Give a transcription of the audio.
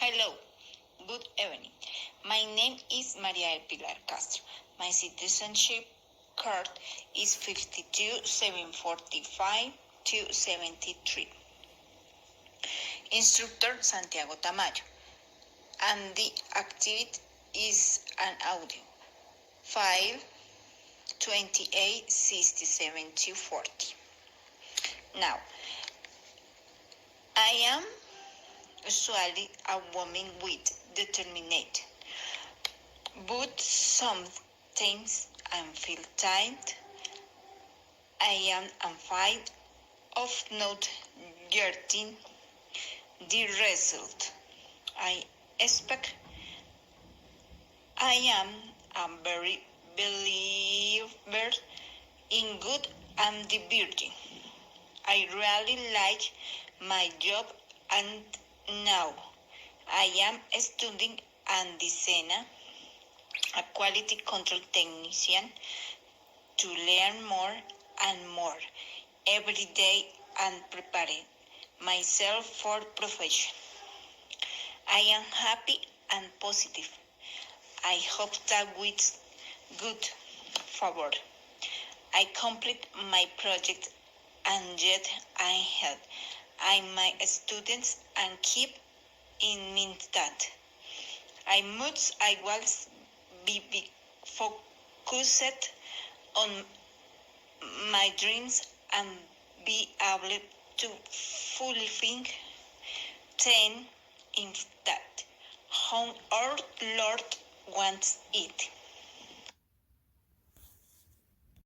Hello, good evening. My name is Maria del Pilar Castro. My citizenship card is 52745-273. Instructor Santiago Tamayo. And the activity is an audio. 52867-240. Now, I am usually a woman with determination, but sometimes I feel tired. I am afraid of not getting the result I expect. I am a very believer in good and the virtue. I really like my job, and now I am studying and design a quality control technician to learn more and more every day and preparing myself for profession. I am happy and positive. I hope that with good favor I complete my project, and yet I help my students and keep in mind that I will be focused on my dreams and be able to fulfill them in that how our Lord wants it.